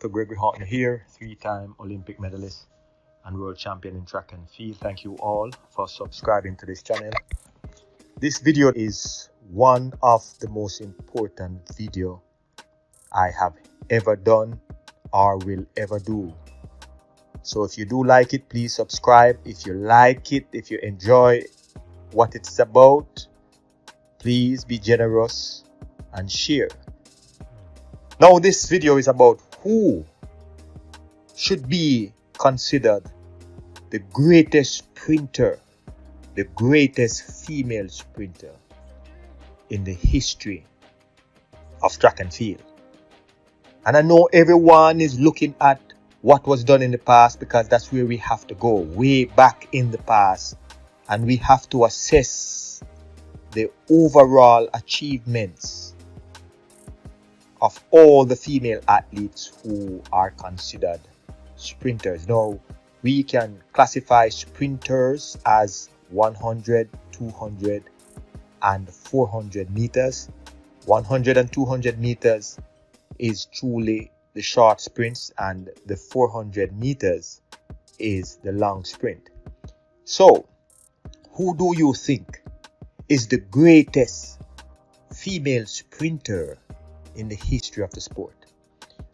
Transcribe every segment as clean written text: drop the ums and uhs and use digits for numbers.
Dr. Gregory Horton here, three-time Olympic medalist and world champion in track and field. Thank you all for subscribing to this channel. This video is one of the most important video I have ever done or will ever do. So if you do like it, please subscribe. If you like it, if you enjoy what it's about, please be generous and share. Now this video is about who should be considered the greatest sprinter, the greatest female sprinter in the history of track and field. And I know everyone is looking at what was done in the past because that's where we have to go, way back in the past. And we have to assess the overall achievements of all the female athletes who are considered sprinters. Now, we can classify sprinters as 100, 200, and 400 meters. 100 and 200 meters is truly the short sprints, and the 400 meters is the long sprint. So, who do you think is the greatest female sprinter in the history of the sport?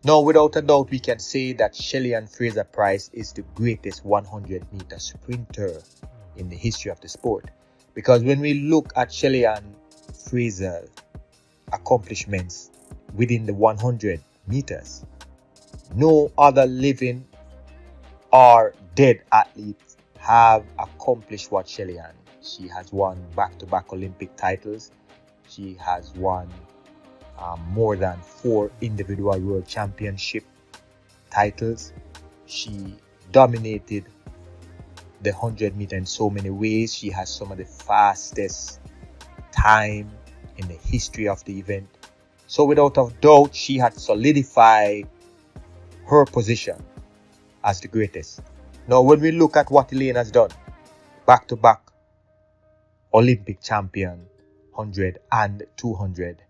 Now, without a doubt, we can say that Shelly and Fraser-Pryce is the greatest 100-meter sprinter in the history of the sport. Because when we look at Shelly and Fraser's accomplishments within the 100 meters, no other living or dead athletes have accomplished what Shelly and. She has won back-to-back Olympic titles. She has won more than 4 individual world championship titles. She dominated the 100 meter in so many ways. She has some of the fastest time in the history of the event. So without a doubt, she had solidified her position as the greatest. Now, when we look at what Elaine has done, back-to-back Olympic champion, 100 and 200,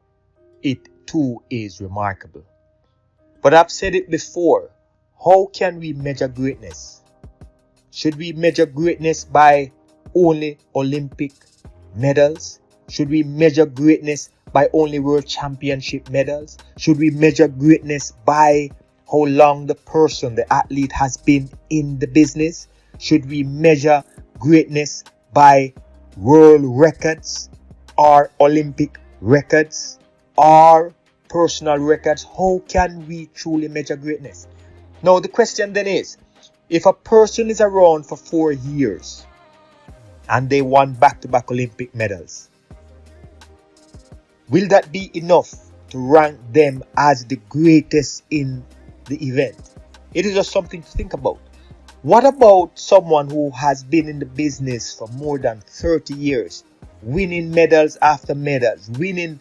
it too is remarkable. But I've said it before, how can we measure greatness? Should we measure greatness by only Olympic medals? Should we measure greatness by only world championship medals? Should we measure greatness by how long the person, the athlete, has been in the business? Should we measure greatness by world records or Olympic records or personal records? How can we truly measure greatness? Now the question then is, if a person is around for 4 years and they won back-to-back Olympic medals, will that be enough to rank them as the greatest in the event? It is just something to think about. What about someone who has been in the business for more than 30 years, winning medals after medals, winning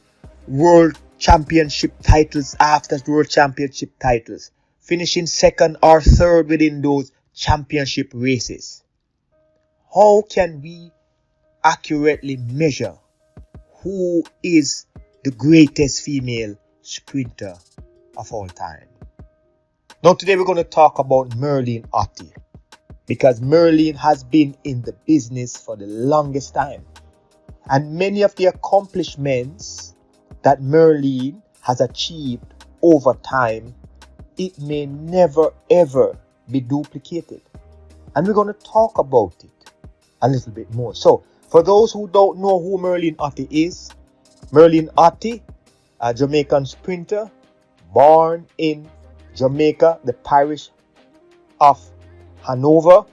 world championship titles after world championship titles, finishing second or third within those championship races? How can we accurately measure who is the greatest female sprinter of all time? Now today we're going to talk about Merlene Ottey, because Merlene has been in the business for the longest time. And many of the accomplishments that Merlene has achieved over time, it may never ever be duplicated. And we're going to talk about it a little bit more. So, for those who don't know who Merlene Ottey is, Merlene Ottey, a Jamaican sprinter, born in Jamaica, the parish of Hanover.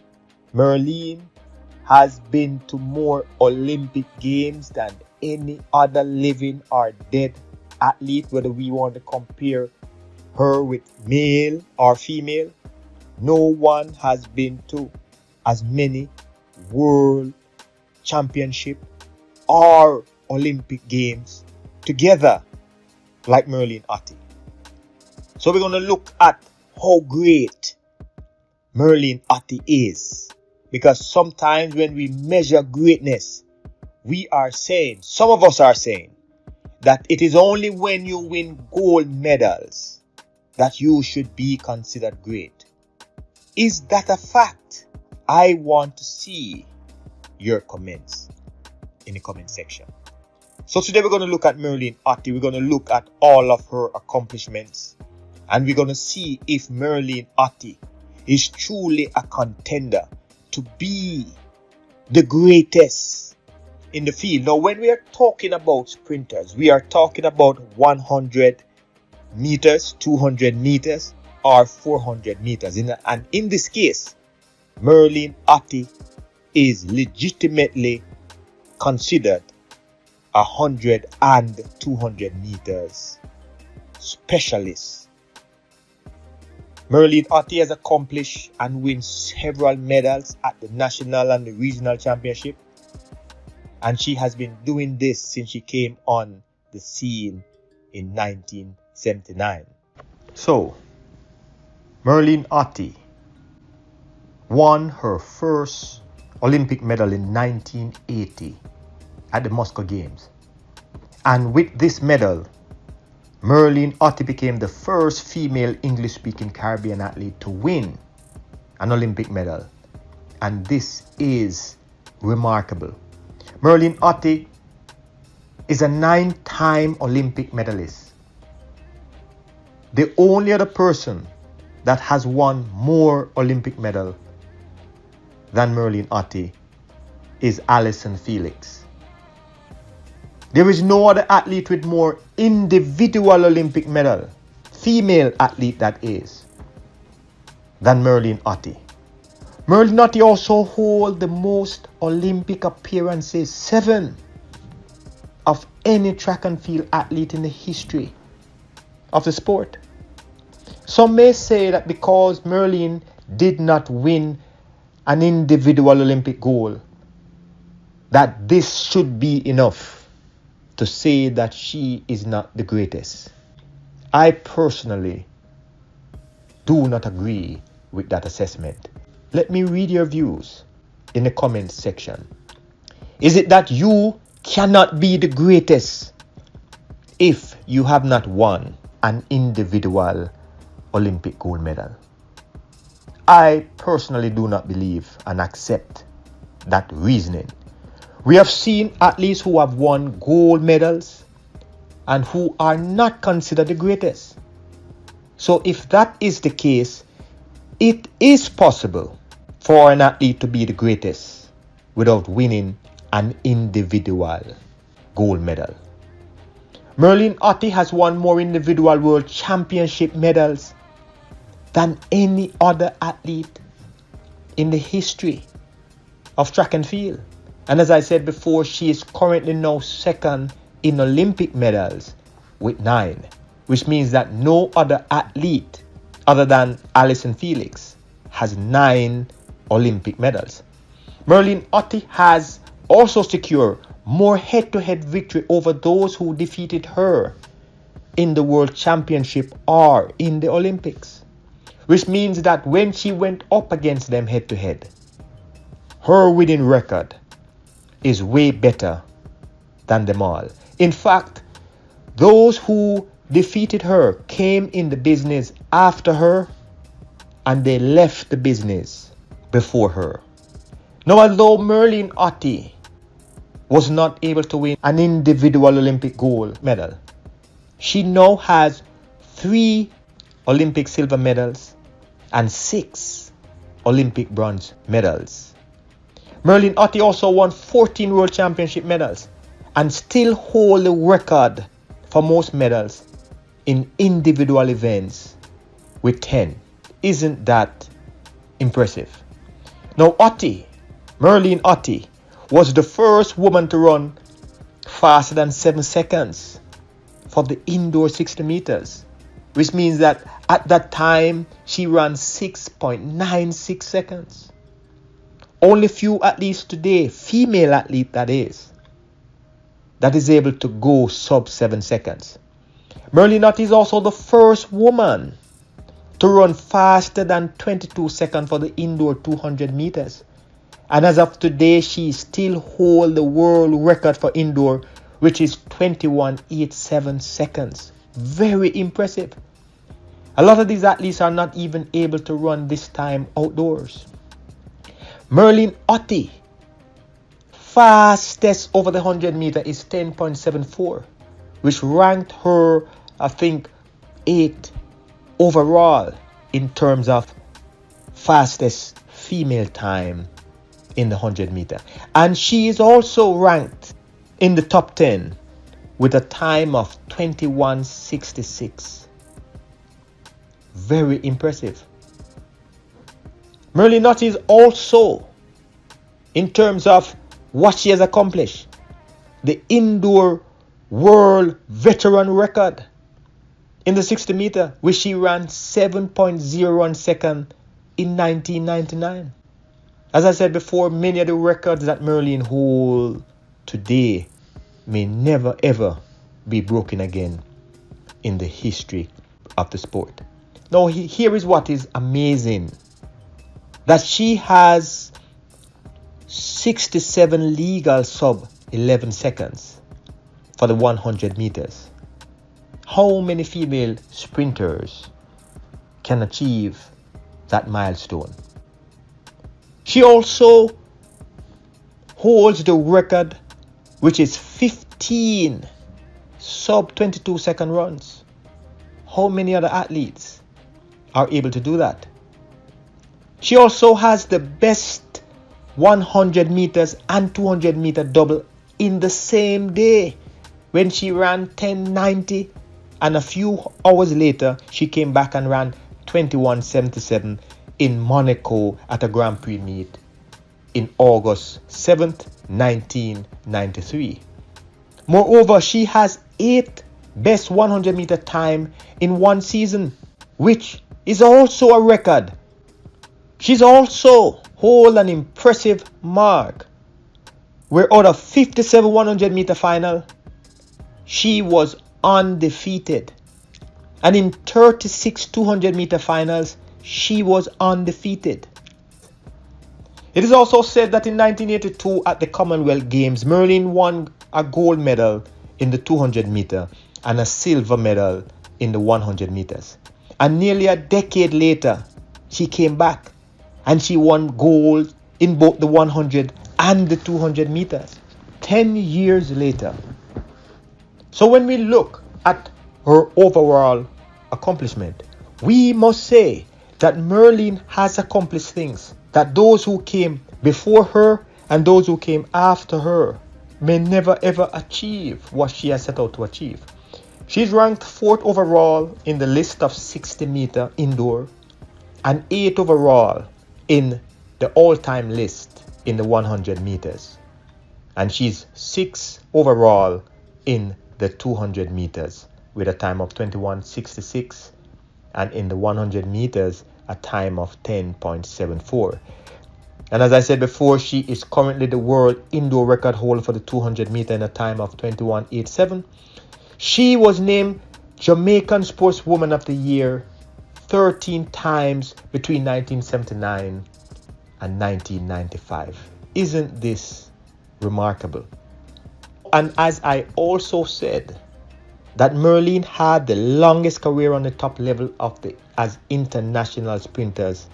Merlene has been to more Olympic Games than any other living or dead athlete, whether we want to compare her with male or female. No one has been to as many world championship or Olympic Games together like Merlene Ottey. So we're going to look at how great Merlene Ottey is, because sometimes when we measure greatness, we are saying, some of us are saying, that it is only when you win gold medals that you should be considered great. Is that a fact? I want to see your comments in the comment section. So today we're going to look at Merlene Ottey. We're going to look at all of her accomplishments. And we're going to see if Merlene Ottey is truly a contender to be the greatest in the field. Now, when we are talking about sprinters, we are talking about 100 meters, 200 meters, or 400 meters. And in this case, Merlene Ottey is legitimately considered 100 and 200 meters specialist. Merlene Ottey has accomplished and won several medals at the national and the regional championship, and she has been doing this since she came on the scene in 1979. So, Merlene Ottey won her first Olympic medal in 1980 at the Moscow Games. And with this medal, Merlene Ottey became the first female English-speaking Caribbean athlete to win an Olympic medal. And this is remarkable. Merlene Ottey is a 9-time Olympic medalist. The only other person that has won more Olympic medals than Merlene Ottey is Allyson Felix. There is no other athlete with more individual Olympic medal, female athlete that is, than Merlene Ottey. Merlene Ottey also holds the most Olympic appearances, 7, of any track and field athlete in the history of the sport. Some may say that because Merlene did not win an individual Olympic gold, that this should be enough to say that she is not the greatest. I personally do not agree with that assessment. Let me read your views in the comments section. Is it that you cannot be the greatest if you have not won an individual Olympic gold medal? I personally do not believe and accept that reasoning. We have seen athletes who have won gold medals and who are not considered the greatest. So if that is the case, it is possible for an athlete to be the greatest without winning an individual gold medal. Merlene Ottey has won more individual world championship medals than any other athlete in the history of track and field. And as I said before, she is currently now second in Olympic medals with 9, which means that no other athlete other than Allyson Felix has 9 Olympic medals. Merlene Ottey has also secured more head-to-head victory over those who defeated her in the World Championship or in the Olympics, which means that when she went up against them head-to-head, her winning record is way better than them all. In fact, those who defeated her came in the business after her and they left the business before her. Now, although Merlene Ottey was not able to win an individual Olympic gold medal, she now has 3 Olympic silver medals and 6 Olympic bronze medals. Merlene Ottey also won 14 World Championship medals and still hold the record for most medals in individual events with 10. Isn't that impressive? Now, Merlene Ottey was the first woman to run faster than 7 seconds for the indoor 60 meters, which means that at that time she ran 6.96 seconds. Only few athletes today, female athlete that is able to go sub 7 seconds. Merlene Ottey is also the first woman to run faster than 22 seconds for the indoor 200 meters. And as of today, she still holds the world record for indoor, which is 21.87 seconds. Very impressive. A lot of these athletes are not even able to run this time outdoors. Merlene Ottey, fastest over the 100 meter is 10.74, which ranked her, I think, 8th overall in terms of fastest female time in the 100 meter. And she is also ranked in the top 10 with a time of 21.66. Very impressive. Merlene Ottey is also, in terms of what she has accomplished, the indoor world veteran record in the 60 meter, which she ran 7.01 second in 1999. As I said before, many of the records that Merlene holds today may never ever be broken again in the history of the sport. Now, here is what is amazing. That she has 67 legal sub 11 seconds for the 100 meters. How many female sprinters can achieve that milestone? She also holds the record, which is 15 sub 22 second runs. How many other athletes are able to do that? She also has the best 100 meters and 200 meter double in the same day when she ran 10.90, and a few hours later she came back and ran 21.77 in Monaco at a Grand Prix meet in August 7th, 1993. Moreover, she has 8th best 100 meter time in one season, which is also a record. She's also hold an impressive mark where out of 57 100 meter final, she was undefeated. And in 36 200 meter finals, she was undefeated. It is also said that in 1982 at the Commonwealth Games, Merlene won a gold medal in the 200 meter and a silver medal in the 100 meters. And nearly a decade later, she came back and she won gold in both the 100 and the 200 meters. 10 years later. So when we look at her overall accomplishment, we must say that Merlene has accomplished things that those who came before her and those who came after her may never ever achieve what she has set out to achieve. She's ranked 4th overall in the list of 60 meter indoor and 8th overall in the all-time list in the 100 meters. And she's 6th overall in the 200 meters with a time of 21.66, and in the 100 meters a time of 10.74. And as I said before, she is currently the world indoor record holder for the 200 meter in a time of 21.87. She was named Jamaican Sportswoman of the Year 13 times between 1979 and 1995. Isn't this remarkable? And as I also said, that Merlene had the longest career on the top level of as international sprinters,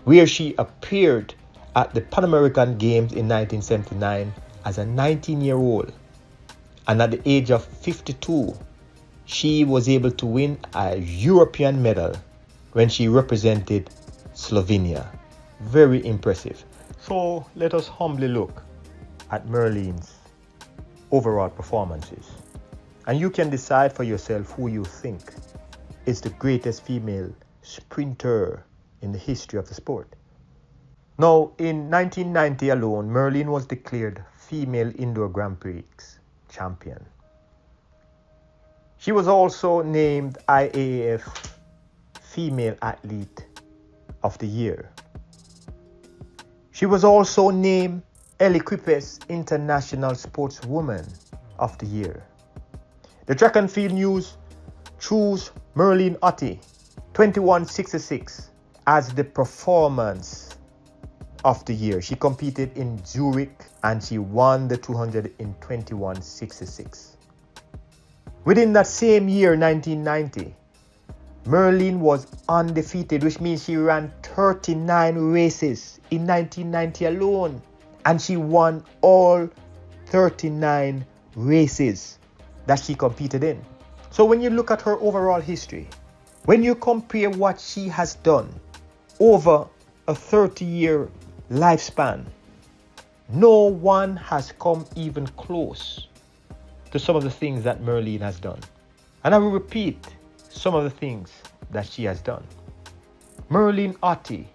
where she appeared at the Pan American Games in 1979 as a 19-year-old. And at the age of 52, she was able to win a European medal when she represented Slovenia. Very impressive. So let us humbly look at Merlene's overall performances. And you can decide for yourself who you think is the greatest female sprinter in the history of the sport. Now, in 1990 alone, Merlene was declared female indoor Grand Prix champion. She was also named IAAF Female Athlete of the Year. She was also named El Equipes International Sportswoman of the Year. The Track and Field News chose Merlene Ottey 21.66 as the performance of the year. She competed in Zurich and she won the 200 in 21.66. Within that same year, 1990, Merlene was undefeated, which means she ran 39 races in 1990 alone. And she won all 39 races that she competed in. So when you look at her overall history, when you compare what she has done over a 30-year lifespan, no one has come even close to some of the things that Merlene has done. And I will repeat some of the things that she has done. Merlene Ottey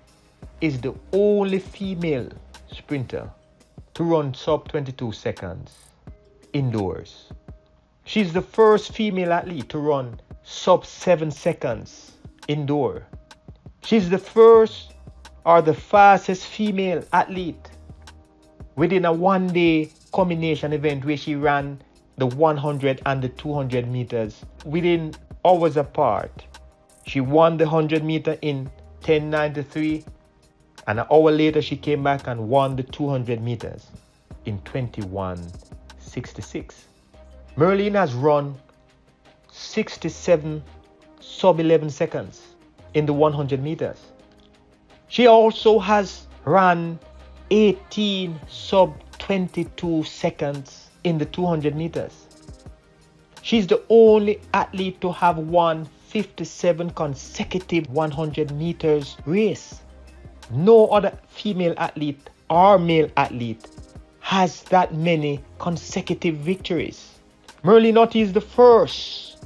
is the only female sprinter to run sub 22 seconds indoors. She's the first female athlete to run sub 7 seconds indoor. She's the first or the fastest female athlete within a one-day combination event where she ran the 100 and the 200 meters within hours apart. She won the 100 meter in 10:93, and an hour later she came back and won the 200 meters in 21:66. Merlene has run 67 sub 11 seconds in the 100 meters. She also has run 18 sub 22 seconds in the 200 meters. She's the only athlete to have won 57 consecutive 100 meters race. No other female athlete or male athlete has that many consecutive victories. Merlene Ottey is the first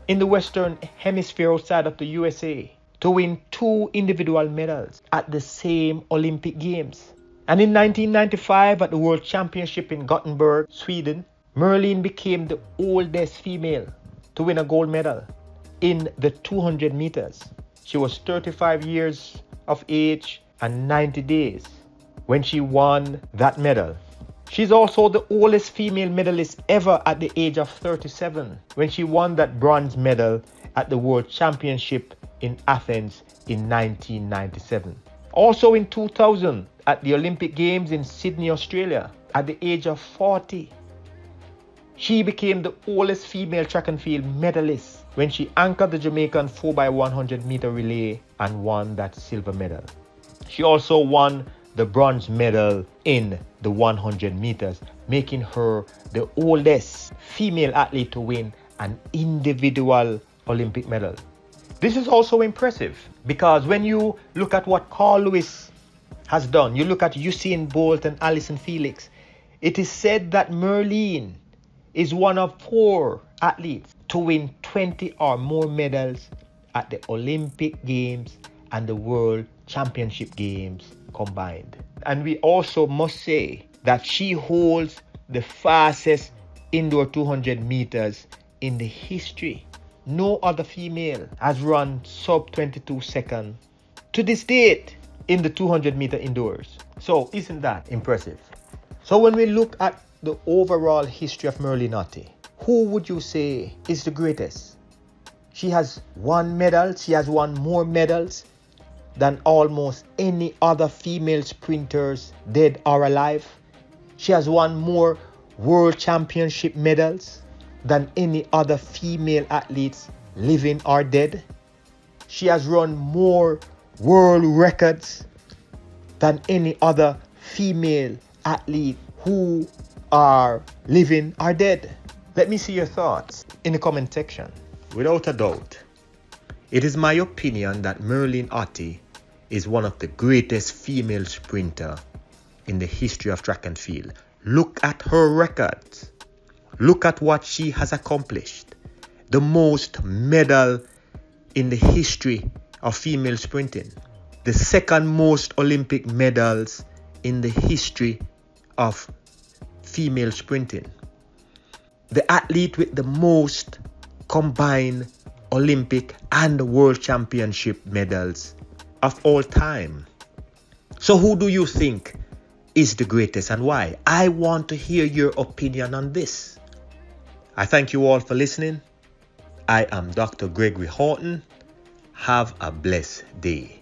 in the Western Hemisphere outside of the USA to win 2 individual medals at the same Olympic Games. And in 1995 at the World Championship in Gothenburg, Sweden, Merlene became the oldest female to win a gold medal in the 200 meters. She was 35 years of age and 90 days when she won that medal. She's also the oldest female medalist ever at the age of 37 when she won that bronze medal at the World Championship in Athens in 1997. Also in 2000 at the Olympic Games in Sydney, Australia, at the age of 40. She became the oldest female track and field medalist when she anchored the Jamaican 4x100 meter relay and won that silver medal. She also won the bronze medal in the 100 meters, making her the oldest female athlete to win an individual Olympic medal. This is also impressive because when you look at what Carl Lewis has done, you look at Usain Bolt and Allyson Felix, it is said that Merlene is one of 4 athletes to win 20 or more medals at the Olympic Games and the World Championship Games combined. And we also must say that she holds the fastest indoor 200 meters in the history. No other female has run sub 22 seconds to this date in the 200 meter indoors. So isn't that impressive? So when we look at the overall history of Merlene Ottey, who would you say is the greatest? She has won medals. She has won more medals than almost any other female sprinters dead or alive. She has won more world championship medals than any other female athletes living or dead. She has run more world records than any other female athlete who are living or dead. Let me see your thoughts in the comment section. Without a doubt, it is my opinion that Merlene Ottey is one of the greatest female sprinter in the history of track and field. Look at her records. Look at what she has accomplished. The most medal in the history of female sprinting. The second most Olympic medals in the history of female sprinting. The athlete with the most combined Olympic and World Championship medals of all time. So who do you think is the greatest and why? I want to hear your opinion on this. I thank you all for listening. I am Dr. Gregory Horton. Have a blessed day.